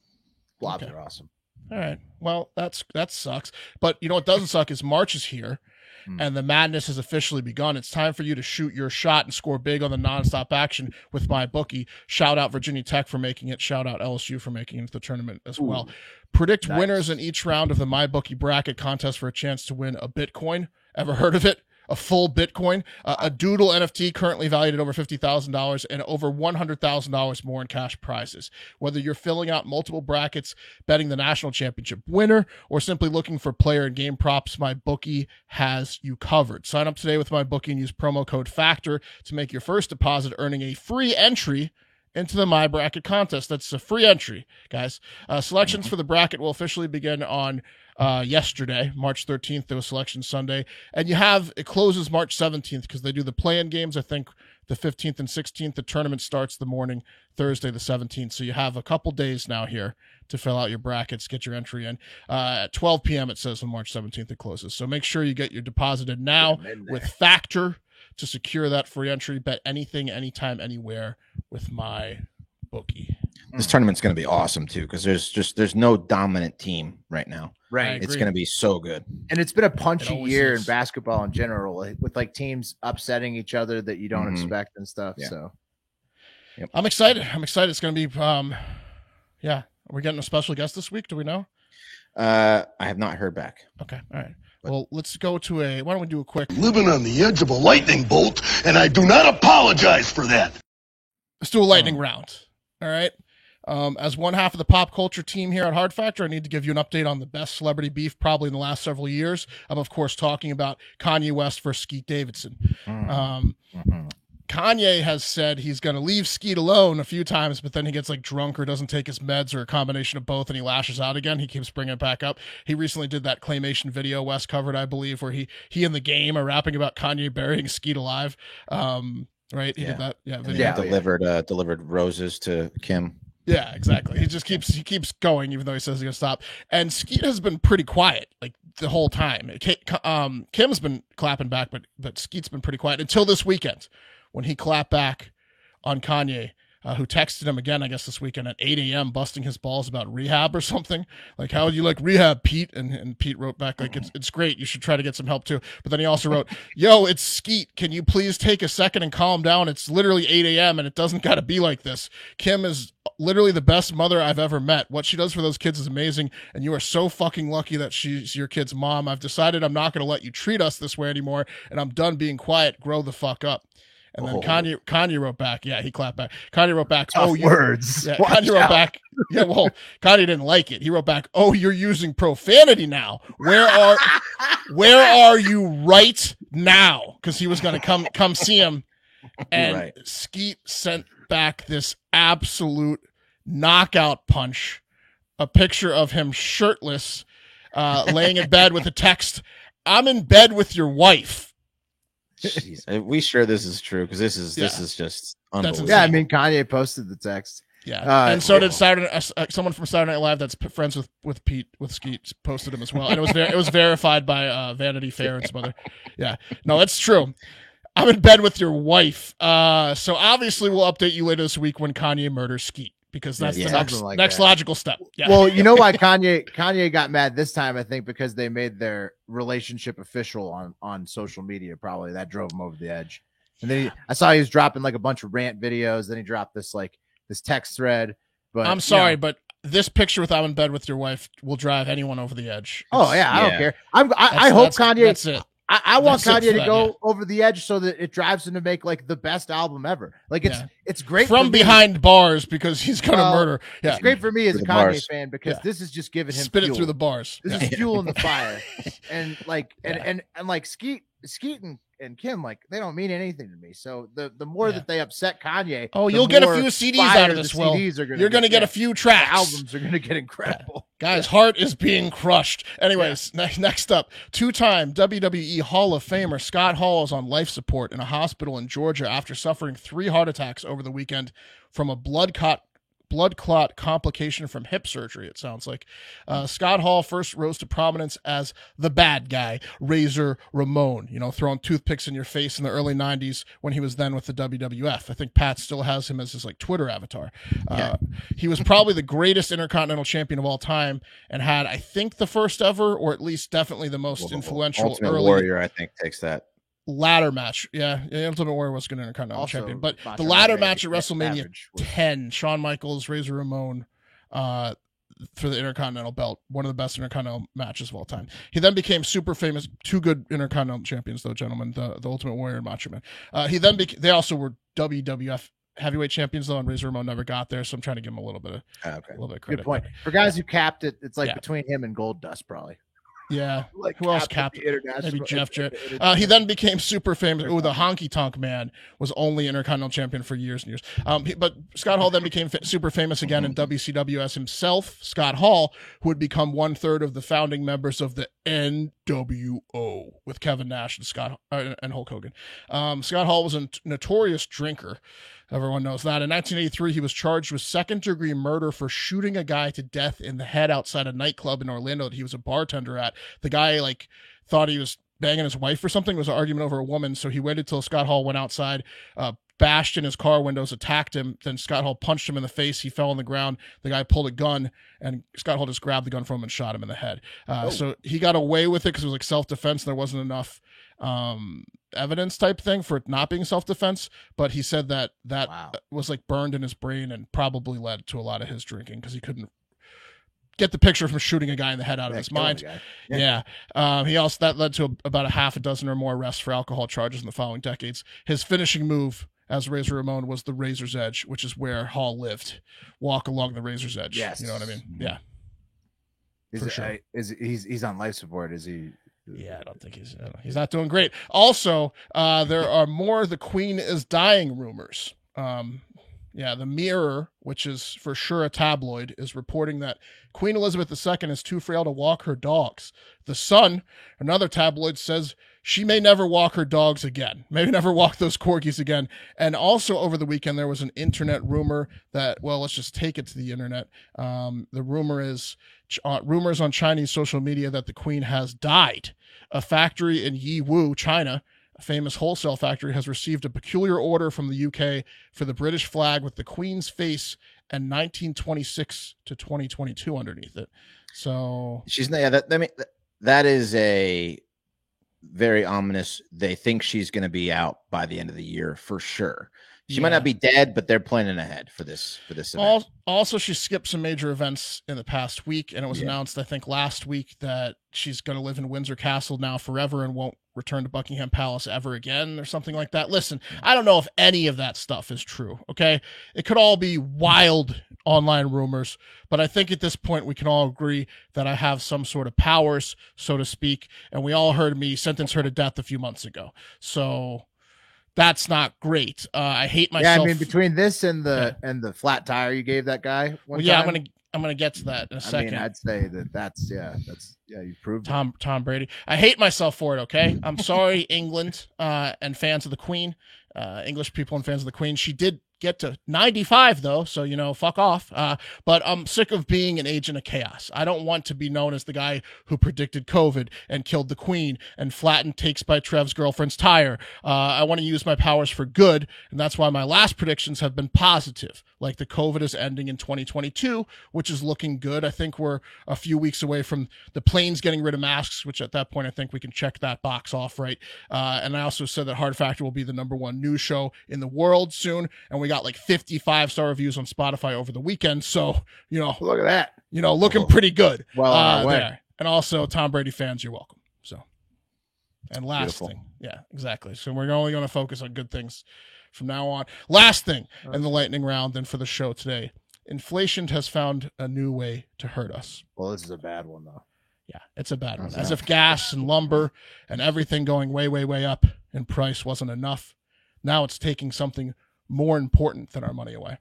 Blobs are awesome. All right. Well, that sucks. But you know what doesn't suck is March is here. And the madness has officially begun. It's time for you to shoot your shot and score big on the nonstop action with MyBookie. Shout out Virginia Tech for making it. Shout out LSU for making it into the tournament as well. Predict winners in each round of the MyBookie bracket contest for a chance to win a Bitcoin. Ever heard of it? A full Bitcoin, a Doodle NFT currently valued at over $50,000 and over $100,000 more in cash prizes. Whether you're filling out multiple brackets, betting the national championship winner, or simply looking for player and game props, MyBookie has you covered. Sign up today with MyBookie and use promo code FACTOR to make your first deposit, earning a free entry into the My Bracket contest. That's a free entry, guys. Selections for the bracket will officially begin on yesterday, March 13th. There was Selection Sunday. And it closes March 17th because they do the play-in games, I think, the 15th and 16th. The tournament starts the morning, Thursday the 17th. So you have a couple days now here to fill out your brackets, get your entry in. At 12 p.m. it says on March 17th it closes. So make sure you get your deposit in now with Factor to secure that free entry. Bet anything, anytime, anywhere with MyBookie. This tournament's going to be awesome too, because there's no dominant team right now. Right. It's going to be so good. And it's been a punchy year in basketball in general, with like teams upsetting each other that you don't expect and stuff. Yeah. So I'm excited. It's going to be, Are we getting a special guest this week? Do we know? I have not heard back. Okay. All right. Well, let's go to why don't we do a quick. Living on the edge of a lightning bolt, and I do not apologize for that. Let's do a lightning round. All right. As one half of the pop culture team here at Hard Factor, I need to give you an update on the best celebrity beef probably in the last several years. I'm, of course, talking about Kanye West versus Skeet Davidson. Kanye has said he's going to leave Skeet alone a few times, but then he gets like drunk or doesn't take his meds or a combination of both, and he lashes out again. He keeps bringing it back up. He recently did that claymation video West covered, I believe, where he and the game are rapping about Kanye burying Skeet alive. Right? He did that. Yeah. Video. Delivered roses to Kim. Yeah, exactly. He keeps going, even though he says he's gonna stop. And Skeet has been pretty quiet like the whole time. Kim's been clapping back, but Skeet's been pretty quiet until this weekend when he clapped back on Kanye, who texted him again, I guess this weekend at 8 a.m. busting his balls about rehab or something. Like, how would you like rehab, Pete? And Pete wrote back, like, it's great. You should try to get some help too. But then he also wrote, yo, it's Skeet. Can you please take a second and calm down? It's literally 8 a.m. and it doesn't got to be like this. Kim is literally the best mother I've ever met. What she does for those kids is amazing. And you are so fucking lucky that she's your kid's mom. I've decided I'm not going to let you treat us this way anymore. And I'm done being quiet. Grow the fuck up. And then Kanye wrote back. Yeah, he clapped back. Kanye wrote back. Words. Yeah, Kanye wrote back. Yeah, well, Kanye didn't like it. He wrote back, oh, you're using profanity now. Where are you right now? Because he was going to come see him. And Skeet sent back this absolute knockout punch, a picture of him shirtless, laying in bed with a text, I'm in bed with your wife. Jeez. Are we sure this is true? Because this is just unbelievable. Yeah, I mean, Kanye posted the text. Yeah, and so did someone from Saturday Night Live that's friends with Skeet posted him as well, and it was verified by Vanity Fair and some other. Yeah, no, it's true. I'm in bed with your wife. So obviously we'll update you later this week when Kanye murders Skeet, because that's the next logical step. Yeah. Well, you know why Kanye got mad this time, I think, because they made their relationship official on social media. Probably that drove him over the edge. And then I saw he was dropping like a bunch of rant videos. Then he dropped this text thread. But I'm sorry, but this picture with I'm in bed with your wife will drive anyone over the edge. I don't care. I hope Kanye. That's it. I want Kanye to go over the edge so that it drives him to make like the best album ever. Like it's great from behind bars, because he's gonna murder. Yeah, it's great for me as a Kanye fan, because this is just giving him spit fuel. It through the bars. This is fuel in the fire, and like Skeet and Kim, like, they don't mean anything to me. So the more that they upset Kanye, you'll get a few CDs out of this. You're gonna get a few tracks. The albums are gonna get incredible. Guy's heart is being crushed. Anyways, next up, two-time WWE Hall of Famer Scott Hall is on life support in a hospital in Georgia after suffering 3 heart attacks over the weekend from a blood clot complication from hip surgery, it sounds like. Scott Hall first rose to prominence as the bad guy, Razor Ramon, throwing toothpicks in your face in the early 90s when he was then with the WWF. I think Pat still has him as his Twitter avatar. He was probably the greatest Intercontinental Champion of all time and had, I think, the first ever, or at least definitely the most influential Ultimate early Warrior, I think, takes that. Ladder match. Ultimate Warrior was going to Intercontinental Champion, but the ladder match at WrestleMania 10, Shawn Michaels, Razor Ramon, for the Intercontinental belt, one of the best Intercontinental matches of all time. He then became super famous. 2 good Intercontinental champions, though, gentlemen, the Ultimate Warrior and Macho Man. They also were WWF heavyweight champions, though, and Razor Ramon never got there, so I'm trying to give him a little bit of credit. Good point. For guys who capped it, it's between him and Goldust, probably. Yeah. Who else capped it? Maybe Jeff Jarrett. He then became super famous. The Honky Tonk Man was only Intercontinental Champion for years and years. But Scott Hall then became super famous again in WCW as himself, Scott Hall, who would become 1/3 of the founding members of the NWO with Kevin Nash and Hulk Hogan. Scott Hall was a notorious drinker. Everyone knows that. In 1983, he was charged with second-degree murder for shooting a guy to death in the head outside a nightclub in Orlando that he was a bartender at. The guy, thought he was banging his wife or something. It was an argument over a woman, so he waited till Scott Hall went outside, bashed in his car windows, attacked him. Then Scott Hall punched him in the face. He fell on the ground. The guy pulled a gun, and Scott Hall just grabbed the gun from him and shot him in the head. So he got away with it because it was self-defense, and there wasn't enough evidence type thing for it not being self-defense, but he said that was burned in his brain and probably led to a lot of his drinking because he couldn't get the picture from shooting a guy in the head out of his mind. He also, that led to about a half a dozen or more arrests for alcohol charges in the following decades. His finishing move as Razor Ramon was the Razor's Edge, which is where Hall lived. Walk along the Razor's Edge. Yes. You know what I mean? Yeah. He's on life support, is he? Yeah, I don't think he's not doing great. Also, there are more The Queen is Dying rumors. The Mirror, which is for sure a tabloid, is reporting that Queen Elizabeth II is too frail to walk her dogs. The Sun, another tabloid, says she may never walk her dogs again, maybe never walk those corgis again. And also over the weekend, there was an internet rumor that, let's just take it to the internet. The rumor is rumors on Chinese social media that the Queen has died. A factory in Yiwu, China, a famous wholesale factory, has received a peculiar order from the UK for the British flag with the Queen's face and 1926 to 2022 underneath it. So that is a very ominous. They think she's going to be out by the end of the year for sure. She might not be dead, but they're planning ahead for this event. Also, she skipped some major events in the past week, and it was announced, I think, last week that she's going to live in Windsor Castle now forever and won't return to Buckingham Palace ever again or something like that. Listen, I don't know if any of that stuff is true, okay? It could all be wild online rumors, but I think at this point we can all agree that I have some sort of powers, so to speak, and we all heard me sentence her to death a few months ago. So that's not great. I hate myself. Between this and the flat tire you gave that guy one time. I'm gonna get to that in a second. I'd say that's you proved Tom Brady. I hate myself for it. Okay, I'm sorry, England and fans of the Queen, English people and fans of the Queen. She did get to 95 though, so fuck off. But I'm sick of being an agent of chaos. I don't want to be known as the guy who predicted COVID and killed the Queen and flattened Takes by Trev's girlfriend's tire. I want to use my powers for good, and that's why my last predictions have been positive. Like the COVID is ending in 2022, which is looking good. I think we're a few weeks away from the planes getting rid of masks, which at that point I think we can check that box off, right? And I also said that Hard Factor will be the #1 news show in the world soon, and we got 55-star reviews on Spotify over the weekend. So, look at that. Looking pretty good. Well, on our way. There. And also, Tom Brady fans, you're welcome. So, and last Beautiful. thing. Yeah, exactly. So we're only going to focus on good things from now on. Last thing in the lightning round then for the show today. Inflation has found a new way to hurt us. Well, this is a bad one, though. Yeah, it's a bad one. As if gas and lumber and everything going way, way, way up in price wasn't enough. Now it's taking something more important than our money away.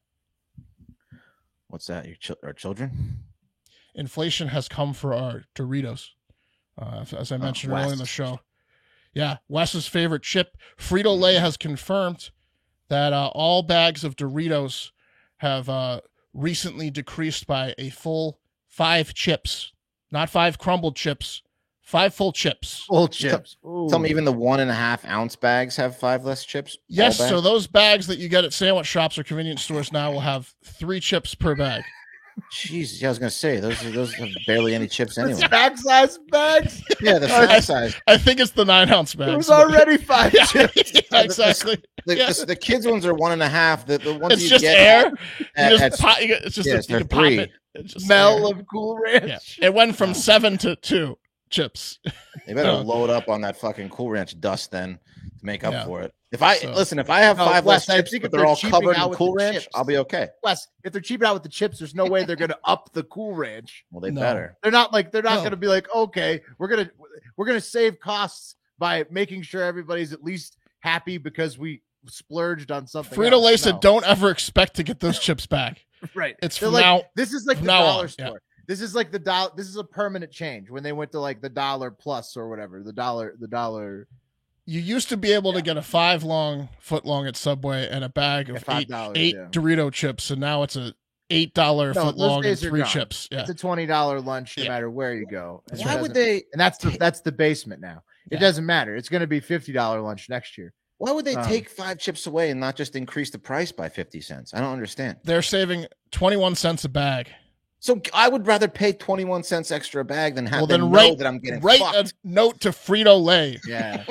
What's that? Our children? inflation has come for our Doritos. As I mentioned earlier in the show. Yeah, Wes's favorite chip. Frito-Lay has confirmed that all bags of Doritos have recently decreased by a full 5 chips. Not 5 crumbled chips, 5 full chips. Full chips. Tell me, even the 1.5 ounce bags have 5 less chips? Yes, All so bags? those bags that you get at sandwich shops or convenience stores now will have 3 chips per bag. Jesus, yeah, I was gonna say those have barely any chips anyway. Snack size bags. Yeah, the snack size. I think it's the 9-ounce bags. There was already 5 chips. Yeah, exactly. The kids ones are 1.5. The ones It's you just get air. at- It's just yes, you they're can pop 3. it. It's just Smell air. of Cool Ranch. Yeah. It went from 7 to 2 chips. They better No. load up on that fucking Cool Ranch dust then to make up Yeah. for it. If I So- if I have No, 5 Wes, less I chips, think but if they're they're all cheaping covered out in with Cool the Ranch, chips. I'll be okay. Wes, if they're cheaping out with the chips, there's no way they're going to up the Cool Ranch. Well, they No. better. They're not No. going to be like, okay, we're gonna save costs by making sure everybody's at least happy because we splurged on something. Frito-Lay else. said, No. "Don't ever expect to get those chips back." Right. It's They're from like, now. this is like from the now dollar on, store. yeah. This is like the dollar. This is a permanent change when they went to like the dollar plus or whatever. The dollar. You used to be able to get a 5-foot long at Subway and a bag of Yeah, eight $5, yeah. Dorito chips, and now it's a $8 No, foot those long and days are 3 gone. chips. Yeah, It's a $20 lunch no Yeah. matter where you go. And it Why would doesn't- they? And that's the basement now. It Yeah. doesn't matter. It's going to be $50 lunch next year. Why would they Um, take 5 chips away and not just increase the price by 50 cents? I don't understand. they're saving 21 cents a bag. So I would rather pay 21 cents extra a bag than have Well, them then know write that I'm getting write fucked. a note to Frito-Lay. Yeah.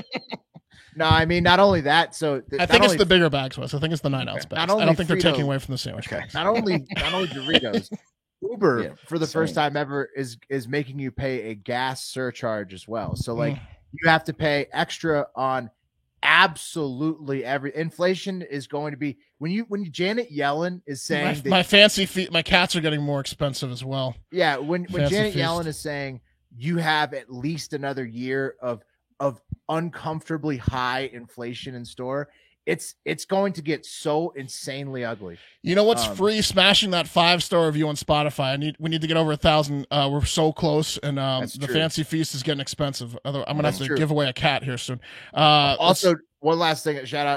No, I mean not only that. So I think it's the bigger bags, Wes. I think it's the 9-ounce bags. I only don't think they're Frito- taking away from the sandwich Okay. bags. not only Doritos. Uber Yeah, for the first same. time ever is making you pay a gas surcharge as well. So Mm. like you have to pay extra on absolutely every. Inflation is going to be when Janet Yellen is saying that, My fancy feet, my cats are getting more expensive as well. yeah, when Fancy Janet feast. Yellen is saying you have at least another year of uncomfortably high inflation in store, it's going to get so insanely ugly. You know what's Um, free? Smashing that 5-star review on Spotify. We need to get over 1,000. We're so close, and That's the true. fancy feast is getting expensive. I'm gonna have That's to true. give away a cat here soon. Also, one last thing, shout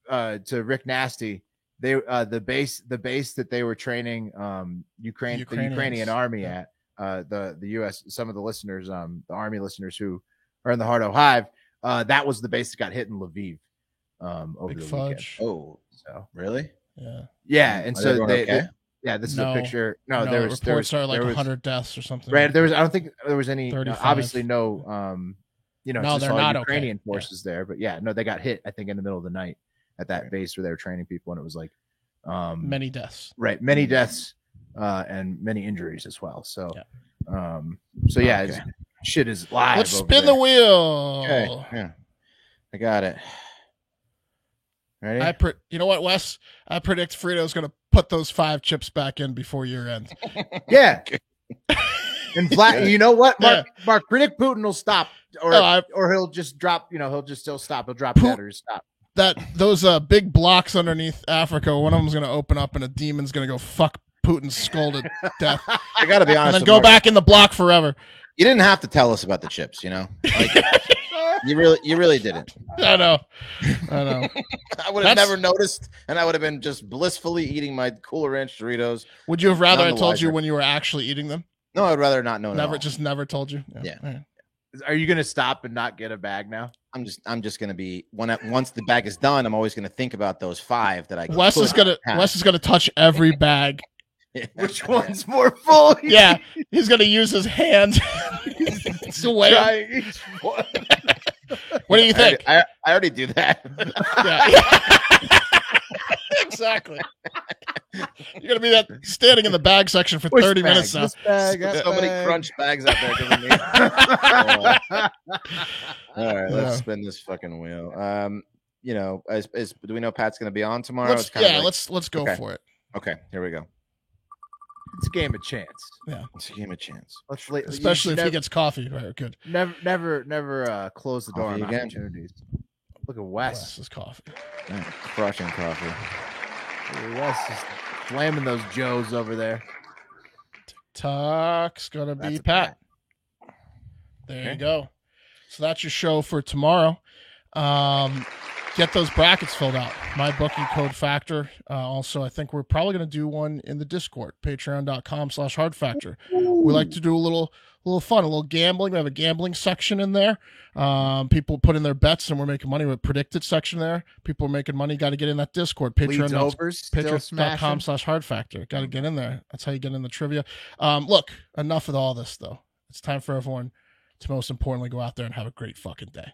out to Rick Nasty. They the base that they were training the Ukrainian Ukrainians. army at the US, some of the listeners, the army listeners who are in the Heart of Hive, that was the base that got hit in Lviv over Big the weekend. fudge. Oh, So really? yeah, and Are so everyone they, okay? yeah, this is No. a picture. No, No, there was reports are like there was- 100 deaths or something. Right, there was. I don't think there was any. 35. Obviously, no. No, just they're all not okay. Ukrainian Yeah. forces there, but yeah, no, they got hit. I think in the middle of the night at that base where they were training people, and it was like, Many deaths. right, many deaths and many injuries as well. So, Yeah. so yeah, Okay. it's- shit is live. Let's over spin there. the wheel. Okay. Yeah. I got it. Ready? You know what, Wes? I predict Frito's going to put those 5 chips back in before year end. Yeah. And you know what, Mark? Predict Putin will stop, or he'll just drop. He'll just still stop. He'll drop dead or stop. Those big blocks underneath Africa, one of them's going to open up and a demon's going to go fuck Putin's skull to death. I got to be And honest. then with go Mark. back in the block forever. You didn't have to tell us about the chips, Like, you really didn't. I know. I would have never noticed, and I would have been just blissfully eating my Cool Ranch Doritos. Would you have rather I None the told you wiser. when you were actually eating them? No, I'd rather not know. Never told you. Yeah. All right. Are you going to stop and not get a bag now? I'm just gonna be once the bag is done. I'm always gonna think about those 5 that I. Wes is gonna touch every bag. Which one's more full? Yeah, he's gonna use his hand to weigh 'em. Try each one. What do you think? I already do that. Yeah. Exactly. You're gonna be standing in the bag section for 30 minutes now. This bag, that So many bag. crunch bags out there. 'cause of me. All right, Yeah. let's spin this fucking wheel. Do we know Pat's gonna be on tomorrow? It's kind of let's go Okay. for it. Okay, here we go. It's a game of chance. Let's give him a chance. Especially if he gets coffee. Right, good. Never close the door Coffee on again? opportunities. Look at Wes. Wes's coffee. Crushing coffee. Wes is slamming those Joes over there. Tuck's gonna be That's a Pat. There you go. So that's your show for tomorrow. Get those brackets filled out. My bookie code Factor. Also, I think we're probably going to do one in the Discord, patreon.com/hardfactor. We like to do a little fun, a little gambling. We have a gambling section in there. People put in their bets and we're making money. With predicted section there. People are making money. Got to get in that Discord. Patreon.com/hardfactor. Got to get in there. That's how you get in the trivia. Look, enough of all this though. It's time for everyone to most importantly go out there and have a great fucking day.